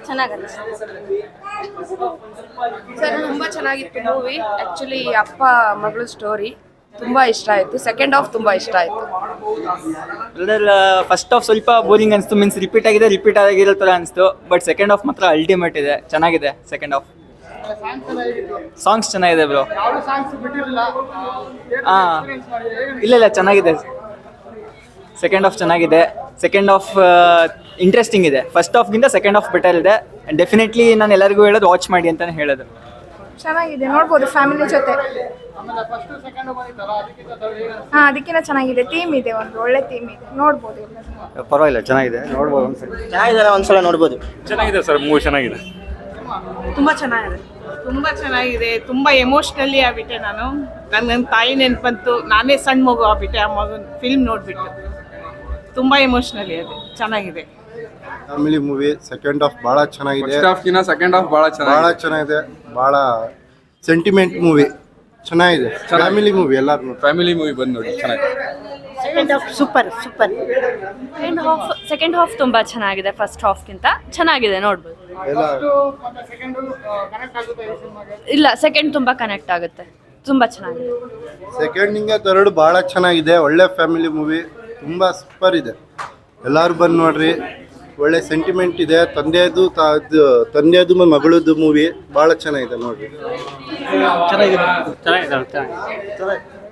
ಚೆನ್ನಾಗಿ ಅನಿಸ್ತು. ಸರ್ ತುಂಬ ಚೆನ್ನಾಗಿತ್ತು ಮೂವಿ. ಆ್ಯಕ್ಚುಲಿ ಅಪ್ಪ ಮಗಳು ಸ್ಟೋರಿ ತುಂಬ ಇಷ್ಟ ಆಯಿತು. ಸೆಕೆಂಡ್ ಹಾಫ್ ತುಂಬ ಇಷ್ಟ ಆಯಿತು. ಫಸ್ಟ್ ಹಾಫ್ ಸ್ವಲ್ಪ ಬೋರಿಂಗ್ ಅನಿಸ್ತು, ಮೀನ್ಸ್ ರಿಪೀಟ್ ಆಗಿರೋ ಥರ ಅನಿಸ್ತು. ಬಟ್ ಸೆಕೆಂಡ್ ಹಾಫ್ ಮಾತ್ರ ಅಲ್ಟಿಮೇಟ್ ಇದೆ, ಚೆನ್ನಾಗಿದೆ ಸೆಕೆಂಡ್ ಹಾಫ್. ಸಾಂಗ್ಸ್ ಚೆನ್ನಾಗಿದೆ ಬ್ರೋ. ಹಾಂ ಇಲ್ಲ ಚೆನ್ನಾಗಿದೆ. ಸೆಕೆಂಡ್ ಹಾಫ್ ಚೆನ್ನಾಗಿದೆ. ಸೆಕೆಂಡ್ ಹಾಫ್ ಇಂಟ್ರೆಸ್ಟಿಂಗ್ ಇದೆ. ಫಸ್ಟ್ ಹಾಫ್ಗಿಂತ ಸೆಕೆಂಡ್ ಹಾಫ್ ಬೆಟರ್ ಇದೆ. ಡೆಫಿನೆಟ್ಲಿ ನಾನು ಎಲ್ಲರಿಗೂ ಹೇಳೋದು ವಾಚ್ ಮಾಡಿ ಅಂತಲೇ ಹೇಳೋದು. ಚೆನ್ನಾಗಿದೆ, ನೋಡ್ಬೋದು ಫ್ಯಾಮಿಲಿ ಜೊತೆ. ಹಾಂ ಅದಕ್ಕಿಂತ ಚೆನ್ನಾಗಿದೆ. ಥೀಮ್ ಇದೆ, ಒಂದು ಒಳ್ಳೆ ಥೀಮ್ ಇದೆ, ನೋಡ್ಬೋದು ಎಲ್ಲರೂ. ಪರವಾಗಿಲ್ಲ, ಚೆನ್ನಾಗಿದೆ, ನೋಡ್ಬೋದು ಒಂದ್ಸಲ. ಚೆನ್ನಾಗಿದೆ, ಒಂದ್ಸಲ ನೋಡ್ಬೋದು. ಚೆನ್ನಾಗಿದೆ ಸರ್, ಮೂವಿ ಚೆನ್ನಾಗಿದೆ. ತುಂಬ ಚೆನ್ನಾಗಿದೆ. ತುಂಬ ಚೆನ್ನಾಗಿದೆ. ತುಂಬ ಎಮೋಷ್ನಲಿ ಆಗ್ಬಿಟ್ಟೆ ನಾನು. ನನ್ನ ತಾಯಿ ನೆನಪಂತು. ನಾನೇ ಸಣ್ಣ ಮಗು ಆಗ್ಬಿಟ್ಟೆ ಆ ಮಗನ ಫಿಲ್ಮ್ ನೋಡಿಬಿಟ್ಟು. ತುಂಬ ಎಮೋಷ್ನಲಿ ಇದೆ, ಚೆನ್ನಾಗಿದೆ. Family movie. ಸೆಕೆಂಡ್ ಹಾಫ್ ಭಾಳ ಚೆನ್ನಾಗಿದೆ. ಸೆಕೆಂಡ್ ಹಾಫ್ ಭಾಳ ಚೆನ್ನಾಗಿದೆ. ಭಾಳ ಸೆಂಟಿಮೆಂಟ್ ಮೂವಿ ಚೆನ್ನಾಗಿದೆ. ಫ್ಯಾಮಿಲಿ ಮೂವಿ, ಎಲ್ಲರೂ ಫ್ಯಾಮಿಲಿ ಮೂವಿ ಬಂದು ನೋಡಿ, ಚೆನ್ನಾಗಿದೆ. Second half super. Second half ತುಂಬ ಚೆನ್ನಾಗಿದೆ. ಫಸ್ಟ್ ಹಾಫ್ಗಿಂತ ಚೆನ್ನಾಗಿದೆ, ನೋಡ್ಬೋದು. ಇಲ್ಲ, ಸೆಕೆಂಡ್ ತುಂಬ ಕನೆಕ್ಟ್ ಆಗುತ್ತೆ, ತುಂಬ ಚೆನ್ನಾಗಿದೆ. ಸೆಕೆಂಡಿಂದ ಥರ್ಡ್ ಭಾಳ ಚೆನ್ನಾಗಿದೆ. ಒಳ್ಳೆ ಫ್ಯಾಮಿಲಿ ಮೂವಿ, ತುಂಬ ಸೂಪರ್ ಇದೆ. ಎಲ್ಲರೂ ಬಂದು ನೋಡ್ರಿ. ಒಳ್ಳೆ ಸೆಂಟಿಮೆಂಟ್ ಇದೆ. ತಂದೆಯದು ಮತ್ತು ಮಗಳದ್ದು ಮೂವಿ ಭಾಳ ಚೆನ್ನಾಗಿದೆ, ನೋಡ್ರಿ. ಚೆನ್ನಾಗಿದೆ.